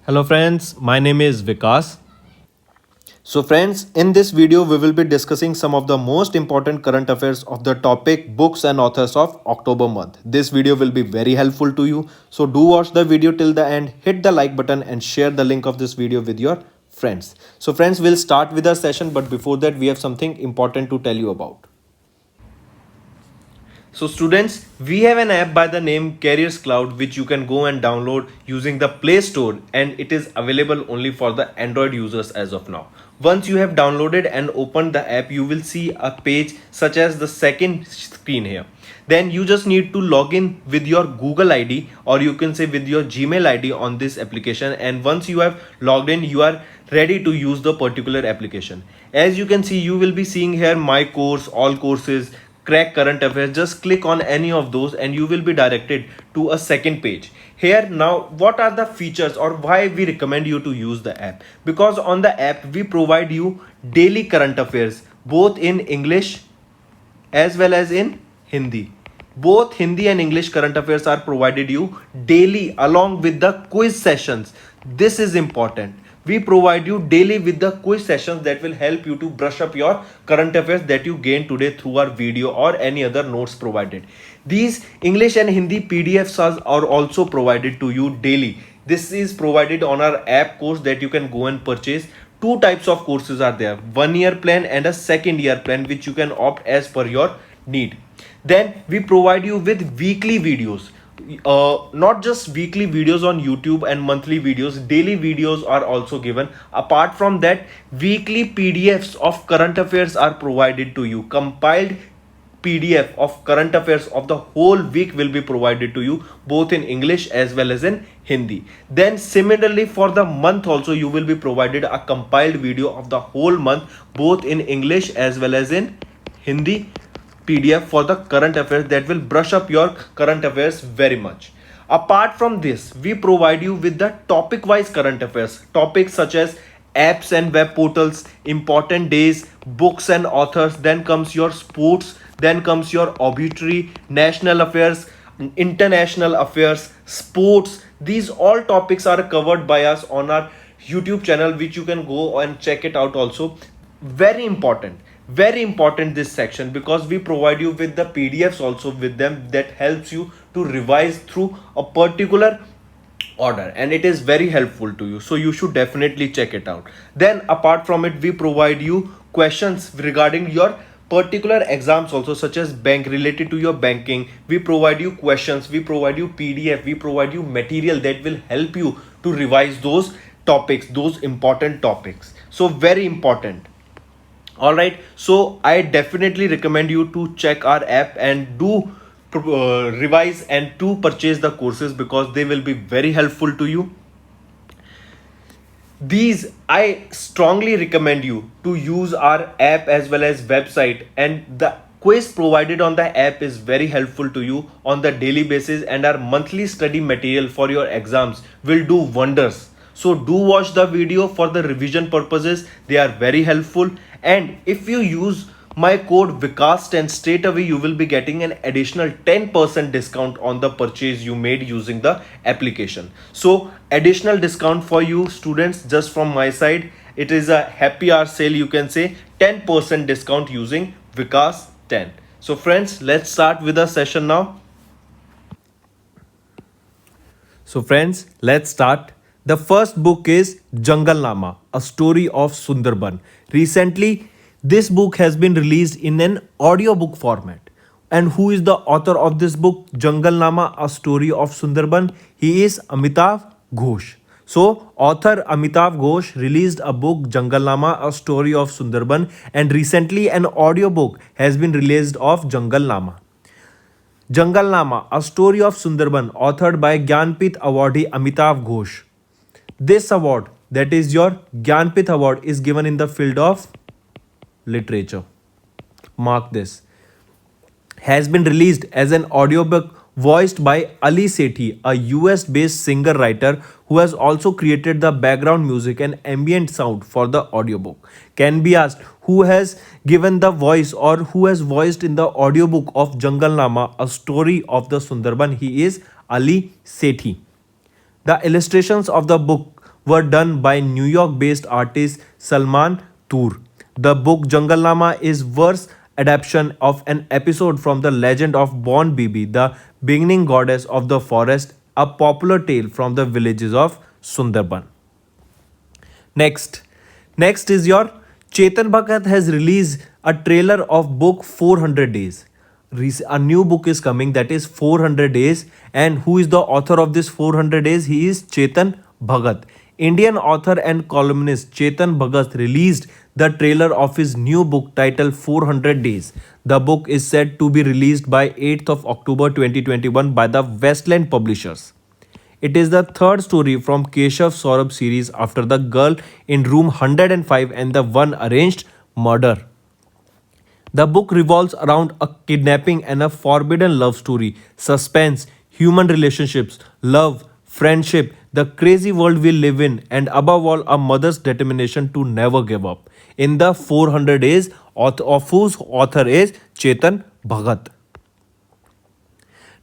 Hello friends, my name is Vikas. So friends, in this video we will be discussing some of the most important current affairs of the topic books and authors of October month. This video will be very helpful to you. So do watch the video till the end, hit the like button and share the link of this video with your friends. So friends, we'll start with our session, but before that we have something important to tell you about. So students, we have an app by the name Careers Cloud which you can go and download using the Play Store, and it is available only for the Android users as of now. Once you have downloaded and opened the app, you will see a page such as the second screen here. Then you just need to log in with your Google ID, or you can say with your Gmail ID on this application, and once you have logged in, you are ready to use the particular application. As you can see, you will be seeing here my course, all courses, crack current affairs. Just click on any of those and you will be directed to a second page. Here now, what are the features or why we recommend you to use the app? Because on the app we provide you daily current affairs both in English as well as in Hindi. Both Hindi and English current affairs are provided you daily along with the quiz sessions. This is important. We provide you daily with the quiz sessions that will help you to brush up your current affairs that you gained today through our video or any other notes provided. These English and Hindi PDFs are also provided to you daily. This is provided on our app course that you can go and purchase. Two types of courses are there, 1 year plan and a second year plan, which you can opt as per your need. Then we provide you with weekly videos, not just weekly videos on YouTube and monthly videos, daily videos are also given. Apart from that, weekly PDFs of current affairs are provided to you. Compiled PDF of current affairs of the whole week will be provided to you both in English as well as in Hindi. Then similarly for the month also you will be provided a compiled video of the whole month both in English as well as in Hindi PDF for the current affairs that will brush up your current affairs very much. Apart from this, we provide you with the topic wise current affairs, topics such as apps and web portals, important days, books and authors, then comes your sports, then comes your obituary, national affairs, international affairs, sports. These all topics are covered by us on our YouTube channel, which you can go and check it out also. Very important this section, because we provide you with the PDFs also with them that helps you to revise through a particular order, and it is very helpful to you, so you should definitely check it out. Then apart from it, we provide you questions regarding your particular exams also, such as bank, related to your banking. We provide you questions, we provide you PDF, we provide you material that will help you to revise those topics, those important topics. So very important. All right, so I definitely recommend you to check our app and do revise and to purchase the courses, because they will be very helpful to you. These I strongly recommend you to use our app as well as website, and the quiz provided on the app is very helpful to you on the daily basis, and our monthly study material for your exams will do wonders. So do watch the video for the revision purposes, they are very helpful. And if you use my code Vikas10, straight away you will be getting an additional 10% discount on the purchase you made using the application. So additional discount for you students just from my side. It is a happy hour sale, you can say 10% discount using Vikas10. So friends, let's start with the session now. So friends, let's start. The first book is Jungle Nama, a story of Sundarban. Recently, this book has been released in an audiobook format. And who is the author of this book, Jungle Nama, a story of Sundarban? He is Amitav Ghosh. So, author Amitav Ghosh released a book, Jungle Nama, a story of Sundarban, and recently an audiobook has been released of Jungle Nama. Jungle Nama, a story of Sundarban, authored by Gyanpith awardee Amitav Ghosh. This award, that is your Gyanpith award, is given in the field of literature. Mark this. Has been released as an audiobook voiced by Ali Sethi, a US based singer writer who has also created the background music and ambient sound for the audiobook. Can be asked who has given the voice or who has voiced in the audiobook of Jungle Nama, a story of the Sundarban. He is Ali Sethi. The illustrations of the book were done by New York based artist Salman Toor. The book Jungle Nama is verse adaptation of an episode from the legend of Bon Bibi, the beginning goddess of the forest, a popular tale from the villages of Sundarban. Next, next is your Chetan Bhagat has released a trailer of book 400 Days. A new book is coming that is 400 Days, and who is the author of this 400 Days? He is Chetan Bhagat. Indian author and columnist Chetan Bhagat released the trailer of his new book titled 400 Days. The book is said to be released by 8th of October 2021 by the Westland Publishers. It is the third story from Keshav Saurabh series after The Girl in Room 105 and The One Arranged Murder. The book revolves around a kidnapping and a forbidden love story, suspense, human relationships, love, friendship, the crazy world we live in, and above all, a mother's determination to never give up. In the 400 Days, of whose author is Chetan Bhagat.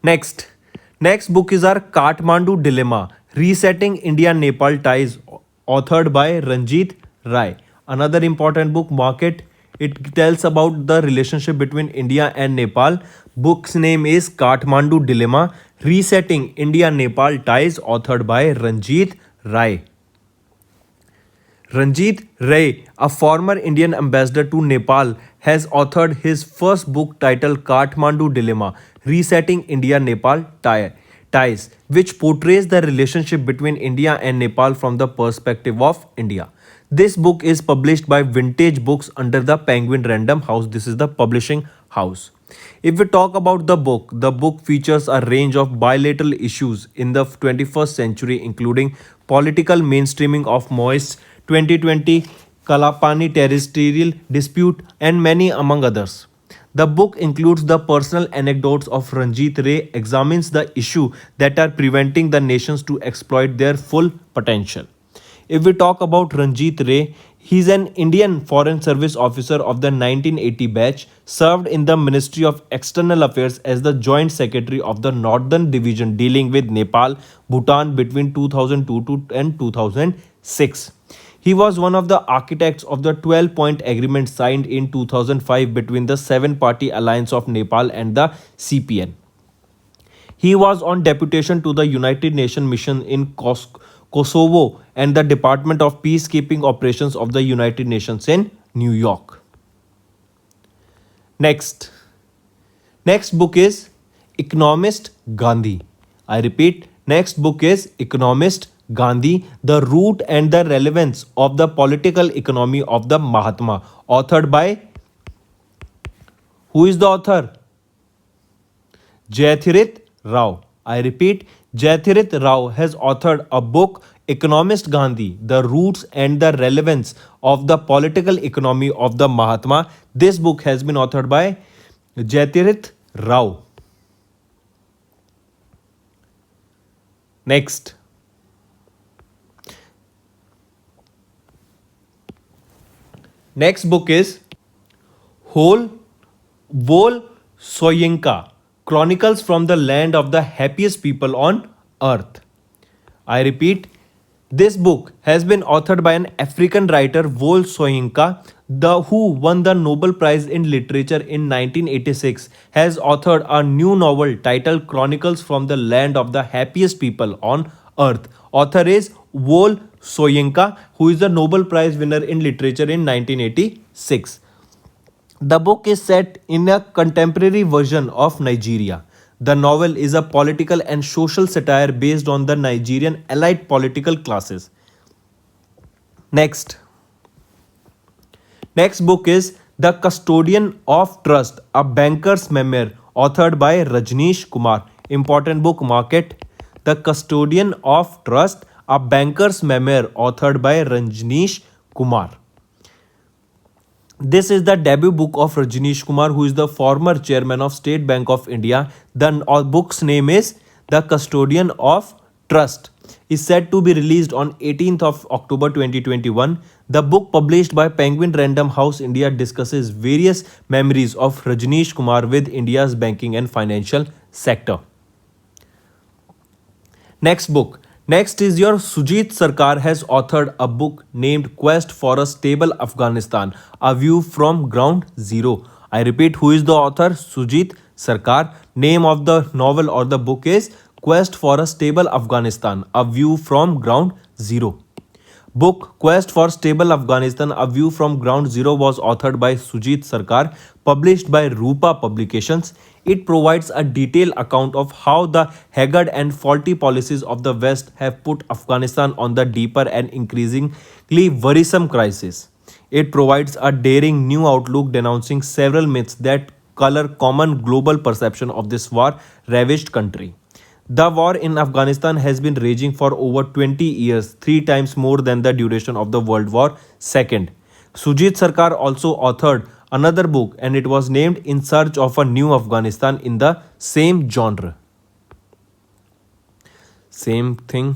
Next book is our Kathmandu Dilemma, Resetting India-Nepal Ties, authored by Ranjit Rai. Another important book, Market. It tells about the relationship between India and Nepal. Book's name is Kathmandu Dilemma, Resetting India-Nepal Ties, authored by Ranjit Rai. Ranjit Rai, a former Indian ambassador to Nepal, has authored his first book titled Kathmandu Dilemma, Resetting India-Nepal Ties, which portrays the relationship between India and Nepal from the perspective of India. This book is published by Vintage Books under the Penguin Random House. This is the publishing house. If we talk about the book features a range of bilateral issues in the 21st century, including political mainstreaming of Maoist 2020, Kalapani territorial dispute, and many among others. The book includes the personal anecdotes of Ranjit Rai, examines the issue that are preventing the nations to exploit their full potential. If we talk about Ranjit Rai, he is an Indian Foreign Service officer of the 1980 batch, served in the Ministry of External Affairs as the Joint Secretary of the Northern Division dealing with Nepal, Bhutan between 2002 and 2006. He was one of the architects of the 12-point agreement signed in 2005 between the seven-party alliance of Nepal and the CPN. He was on deputation to the United Nations mission in Kosovo and the Department of Peacekeeping Operations of the United Nations in New York. Next book is Economist Gandhi. I repeat, next book is Economist Gandhi, The Root and the Relevance of the Political Economy of the Mahatma, authored by, who is the author? Jayathirit Rao. I repeat, Jayathirit Rao has authored a book, Economist Gandhi, The Roots and the Relevance of the Political Economy of the Mahatma. This book has been authored by Jayathirit Rao. Next book is Vol Soyinka, Chronicles from the Land of the Happiest People on Earth. I repeat, this book has been authored by an African writer, Vol Soyinka, who won the Nobel Prize in Literature in 1986, has authored a new novel titled Chronicles from the Land of the Happiest People on Earth. Author is Vol Soyinka, who is the Nobel Prize winner in Literature in 1986. The book is set in a contemporary version of Nigeria. The novel is a political and social satire based on the Nigerian elite political classes. Next book is The Custodian of Trust, a banker's memoir, authored by Rajneesh Kumar. Important book, Market. The Custodian of Trust, a banker's memoir, authored by Rajneesh Kumar. This is the debut book of Rajneesh Kumar, who is the former chairman of State Bank of India. The book's name is The Custodian of Trust. Is said to be released on 18th of October 2021. The book, published by Penguin Random House India, discusses various memories of Rajneesh Kumar with India's banking and financial sector. Next Next is your Sujit Sarkar has authored a book named Quest for a Stable Afghanistan, a view from ground zero. I repeat, who is the author? Sujit Sarkar. Name of the novel or the book is Quest for a Stable Afghanistan, a view from ground zero. Book Quest for Stable Afghanistan, A View from Ground Zero was authored by Sujit Sarkar, published by Rupa Publications. It provides a detailed account of how the haggard and faulty policies of the West have put Afghanistan on the deeper and increasingly worrisome crisis. It provides a daring new outlook denouncing several myths that color common global perception of this war-ravaged country. The war in Afghanistan has been raging for over 20 years, 3 times more than the duration of the World War II. Sujit Sarkar also authored another book and it was named In Search of a New Afghanistan in the same genre. Same thing.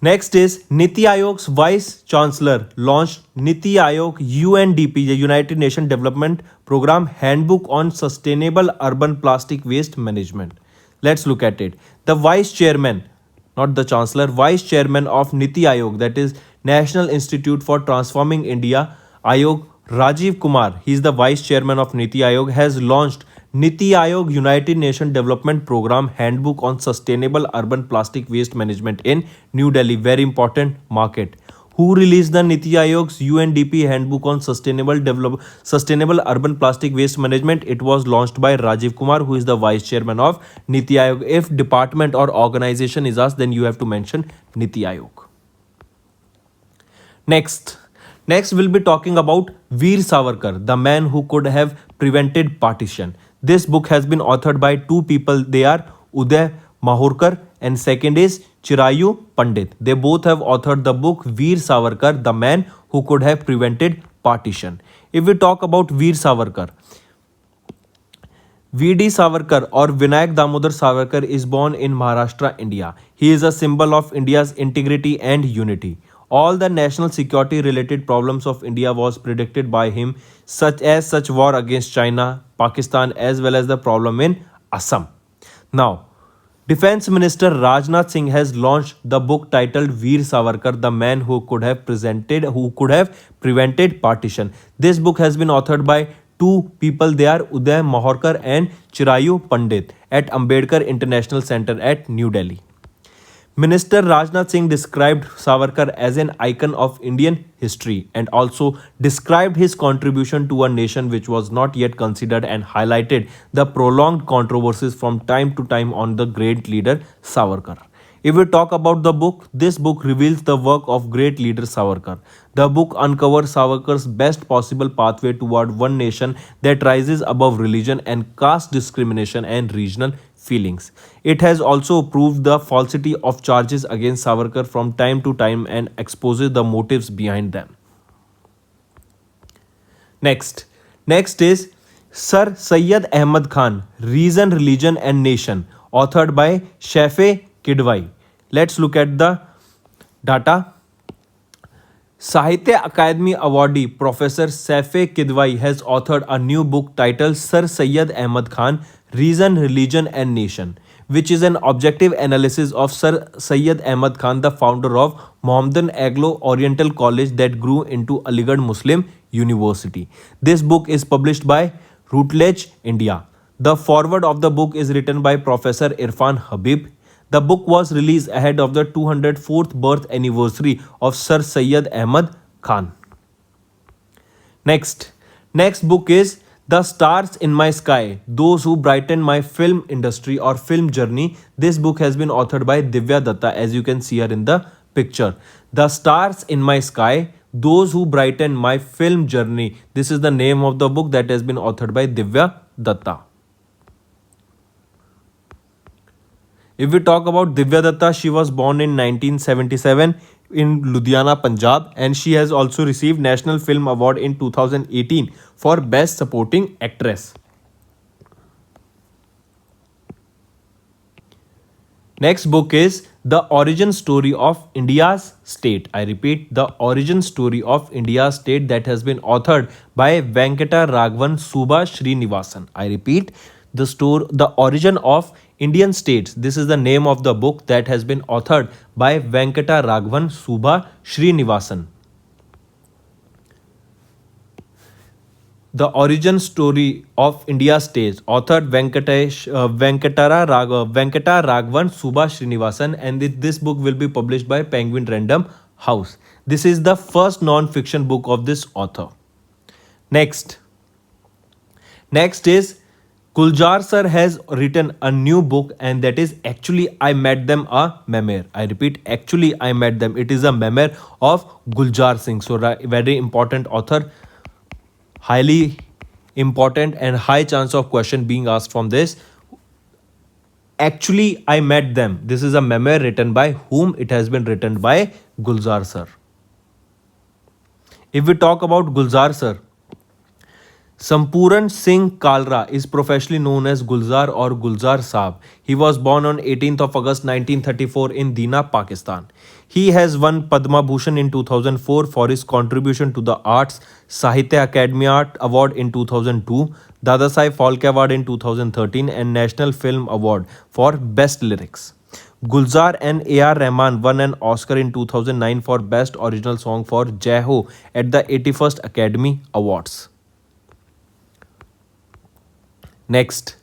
Next is Niti Aayog's Vice Chancellor launched Niti Aayog UNDP, the United Nations Development Program Handbook on Sustainable Urban Plastic Waste Management. Let's look at it. The Vice Chairman, not the Chancellor, Vice Chairman of Niti Aayog, that is National Institute for Transforming India, Aayog, Rajiv Kumar, he is the Vice Chairman of Niti Aayog, has launched Niti Aayog United Nations Development Program Handbook on Sustainable Urban Plastic Waste Management in New Delhi. Very important market. Who released the Niti Aayog's UNDP Handbook on Sustainable Urban Plastic Waste Management? It was launched by Rajiv Kumar, who is the Vice Chairman of Niti Aayog. If department or organization is asked, then you have to mention Niti Aayog. Next, we'll be talking about Veer Savarkar, the man who could have prevented partition. This book has been authored by two people. They are Uday Mahorkar and second is Chirayu Pandit. They both have authored the book Veer Savarkar, the man who could have prevented partition. If we talk about Veer Savarkar, V.D. Savarkar or Vinayak Damodar Savarkar is born in Maharashtra, India. He is a symbol of India's integrity and unity. All the national security related problems of India was predicted by him, such as war against China, Pakistan, as well as the problem in Assam. Now, Defense Minister Rajnath Singh has launched the book titled Veer Savarkar, the man who could have prevented partition. This book has been authored by two people. They are Uday Mahorkar and Chirayu Pandit at Ambedkar International Center at New Delhi. Minister Rajnath Singh described Savarkar as an icon of Indian history and also described his contribution to a nation which was not yet considered and highlighted the prolonged controversies from time to time on the great leader Savarkar. If we talk about the book, this book reveals the work of great leader Savarkar. The book uncovers Savarkar's best possible pathway toward one nation that rises above religion and caste discrimination and regional feelings. It has also proved the falsity of charges against Savarkar from time to time and exposes the motives behind them. Next is Sir Syed Ahmad Khan, Reason, Religion and Nation, authored by Shafe Kidwai. Let's look at the data. Sahitya Akademi awardee Professor Saifee Kidwai has authored a new book titled Sir Syed Ahmad Khan, Reason, Religion and Nation, which is an objective analysis of Sir Syed Ahmad Khan, the founder of Mohammedan Anglo-Oriental College that grew into Aligarh Muslim University. This book is published by Routledge, India. The foreword of the book is written by Professor Irfan Habib. The book was released ahead of the 204th birth anniversary of Sir Syed Ahmad Khan. Next book is The Stars in My Sky, Those Who Brighten My Film Industry or Film Journey. This book has been authored by Divya Datta, as you can see here in the picture. The Stars in My Sky, Those Who Brighten My Film Journey. This is the name of the book that has been authored by Divya Datta. If we talk about Divya Datta, she was born in 1977 in Ludhiana, Punjab, and she has also received National Film Award in 2018 for Best Supporting Actress. Next book is The Origin Story of India's State. I repeat, The Origin Story of India's State, that has been authored by Venkata Raghavan Subha Srinivasan. I repeat, The Origin of Indian States. This is the name of the book that has been authored by Venkata Raghavan Subha Srinivasan. The origin story of India states, authored Venkata Raghavan Subha Srinivasan, and this book will be published by Penguin Random House. This is the first non-fiction book of this author. Next is Gulzar sir has written a new book, and that is Actually I Met Them, a memoir. I repeat, Actually I Met Them. It is a memoir of Gulzar Singh. So very important author, highly important and high chance of question being asked from this. Actually I Met Them. This is a memoir written by whom? It has been written by Gulzar sir. If we talk about Gulzar sir, Sampuran Singh Kalra is professionally known as Gulzar or Gulzar Saab. He was born on 18th of August 1934 in Dina, Pakistan. He has won Padma Bhushan in 2004 for his contribution to the arts, Sahitya Academy Art Award in 2002, Dadasaheb Phalke Award in 2013 and National Film Award for Best Lyrics. Gulzar and A.R. Rahman won an Oscar in 2009 for Best Original Song for Jai Ho at the 81st Academy Awards. Next,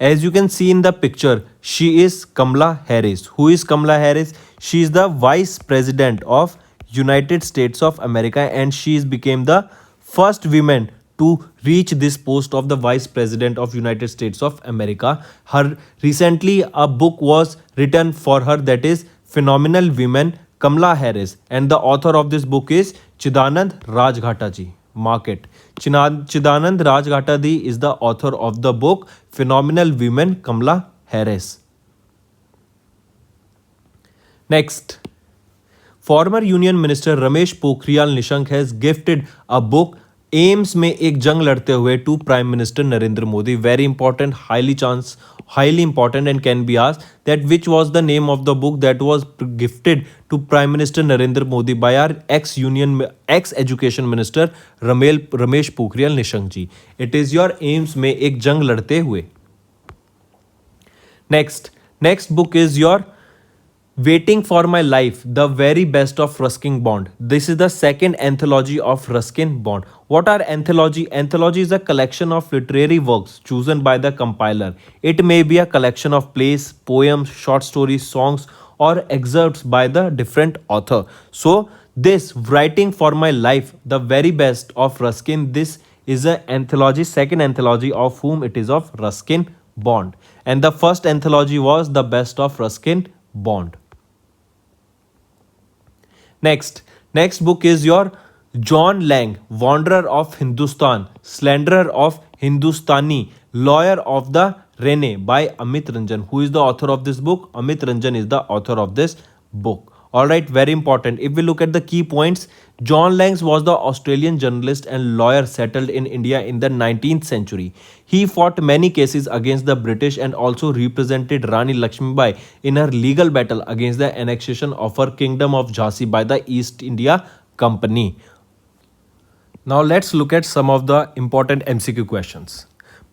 as you can see in the picture, she is Kamala Harris. Who is Kamala Harris? She is the Vice President of United States of America, and she became the first woman to reach this post of the Vice President of United States of America. Her recently a book was written for her, that is Phenomenal Women, Kamala Harris, and the author of this book is Chidanand Rajghata ji. Mark it. Chidanand Rajghata ji is the author of the book Phenomenal Women, Kamala Harris. Next, former Union Minister Ramesh Pokhriyal Nishank has gifted a book AIIMS में एक जंग लड़ते हुए to prime minister Narendra Modi. Very important, highly important and can be asked that which was the name of the book that was gifted to Prime Minister Narendra Modi by our ex-education minister Ramesh Pokhriyal Nishank ji. It is your AIIMS में एक जंग लड़ते हुए. Next book is your Waiting for My Life, The Very Best of Ruskin Bond. This is the second anthology of Ruskin Bond. What are anthology? Anthology is a collection of literary works chosen by the compiler. It may be a collection of plays, poems, short stories, songs, or excerpts by the different author. So this Writing for My Life, The Very Best of Ruskin, this is an anthology, second anthology of whom? It is of Ruskin Bond. And the first anthology was The Best of Ruskin Bond. Next book is your John Lang, Wanderer of Hindustan, Slanderer of Hindustani, Lawyer of the Rene by Amit Ranjan. Who is the author of this book? Amit Ranjan is the author of this book. Alright, very important. If we look at the key points, John Lang was the Australian journalist and lawyer settled in India in the 19th century. He fought many cases against the British and also represented Rani Lakshmibai in her legal battle against the annexation of her kingdom of Jhansi by the East India Company. Now let's look at some of the important MCQ questions.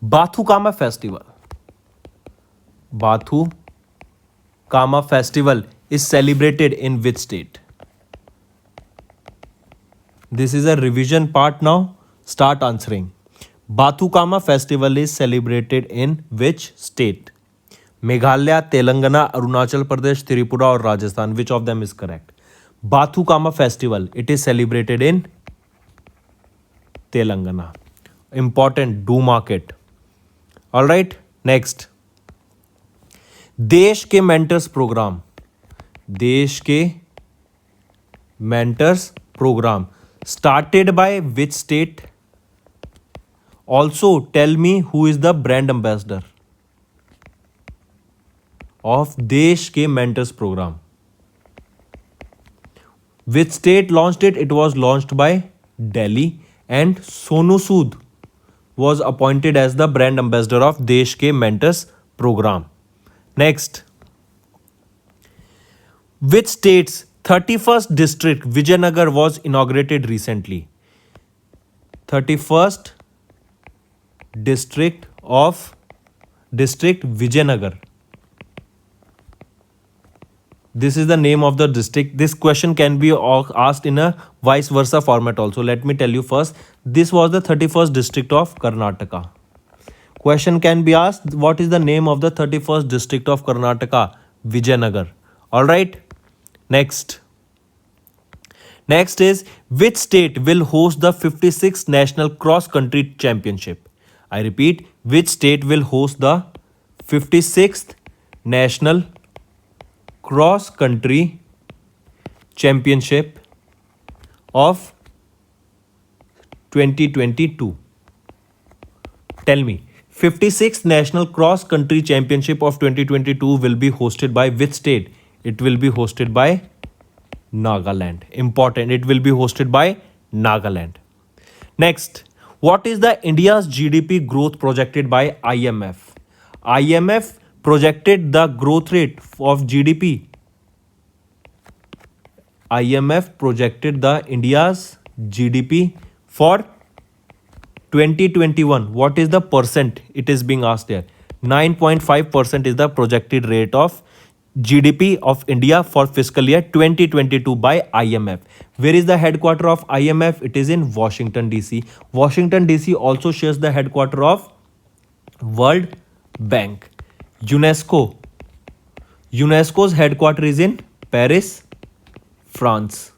Bathukama Festival. Bathukama Festival is celebrated in which state? This is a revision part now. Start answering. Bathukama Festival is celebrated in which state? Meghalaya, Telangana, Arunachal Pradesh, Tripura or Rajasthan. Which of them is correct? Bathukama Festival, it is celebrated in Telangana. Important, do mark it. Alright, next. देश Ke mentors program. Desh Ke mentors program started by which state? Also tell me who is the brand ambassador of Desh Ke mentors program. Which state launched it? It was launched by Delhi, and Sonu Sood was appointed as the brand ambassador of Desh Ke mentors program. Next, which state's 31st district Vijayanagar was inaugurated recently? 31st district of district Vijayanagar. This is the name of the district. This question can be asked in a vice versa format also. Let me tell you first. This was the 31st district of Karnataka. Question can be asked, what is the name of the 31st district of Karnataka? Vijayanagar. Alright. Next. Next is, which state will host the 56th National Cross Country Championship? I repeat, which state will host the 56th National Cross Country Championship of 2022? Tell me, 56th National Cross Country Championship of 2022 will be hosted by which state? It will be hosted by Nagaland. Important, it will be hosted by Nagaland. Next, what is the India's GDP growth projected by IMF? IMF projected the growth rate of GDP. IMF projected the India's GDP for 2021. What is the percent? It is being asked there. 9.5% is the projected rate of GDP of India for fiscal year 2022 by IMF. Where is the headquarter of IMF? It is in Washington DC. Washington DC also shares the headquarter of World Bank. UNESCO. UNESCO's headquarter is in Paris, France.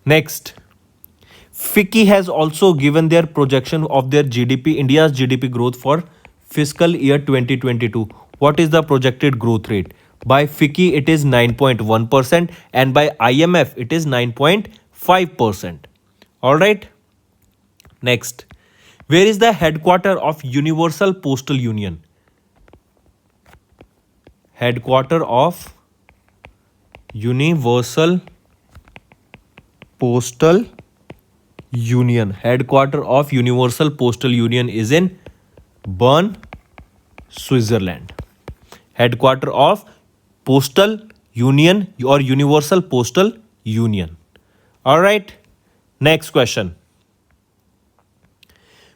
Next. FICCI has also given their projection of their GDP, India's GDP growth for fiscal year 2022. What is the projected growth rate? By FICCI it is 9.1% and by IMF it is 9.5%. Alright. Next. Where is the headquarter of Universal Postal Union? Headquarter of Universal Postal Union. Headquarter of Universal Postal Union is in Bern, Switzerland. Headquarter of Postal Union or Universal Postal Union. Alright. Next question.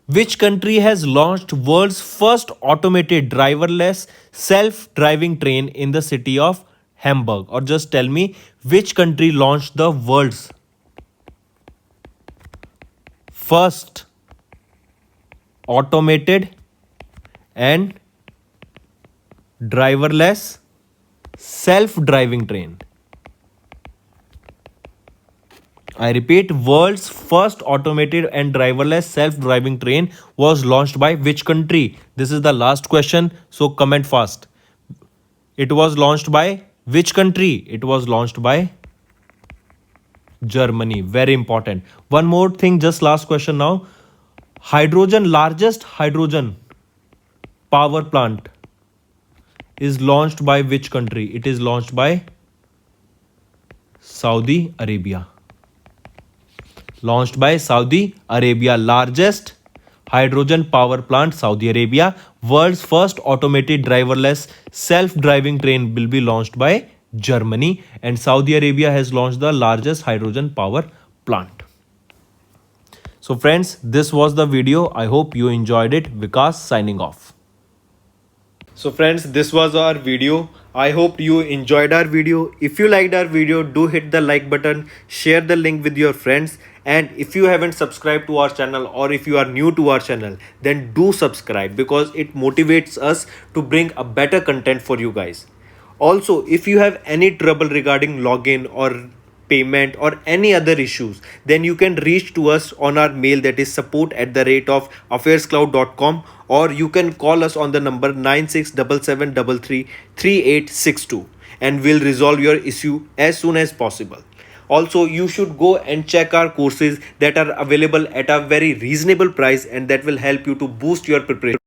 Which country has launched world's first automated driverless self-driving train in the city of Hamburg? Or just tell me, which country launched the world's first automated and driverless self-driving train? I repeat, world's first automated and driverless self-driving train was launched by which country? This is the last question, so comment fast. It was launched by which country? It was launched by Germany. Very important. One more thing, just last question now. Largest hydrogen power plant is launched by which country? It is launched by Saudi Arabia. Launched by Saudi Arabia. Largest hydrogen power plant, Saudi Arabia. World's first automated driverless self-driving train will be launched by Germany, and Saudi Arabia has launched the largest hydrogen power plant. So friends, this was the video. I hope you enjoyed it. Vikas signing off. So friends, this was our video. I hope you enjoyed our video. If you liked our video, do hit the like button, share the link with your friends, and if you haven't subscribed to our channel or if you are new to our channel, then do subscribe because it motivates us to bring a better content for you guys. Also, if you have any trouble regarding login or payment or any other issues, then you can reach to us on our mail, that is support@affairscloud.com, or you can call us on the number 9677333862 and we'll resolve your issue as soon as possible. Also, you should go and check our courses that are available at a very reasonable price and that will help you to boost your preparation.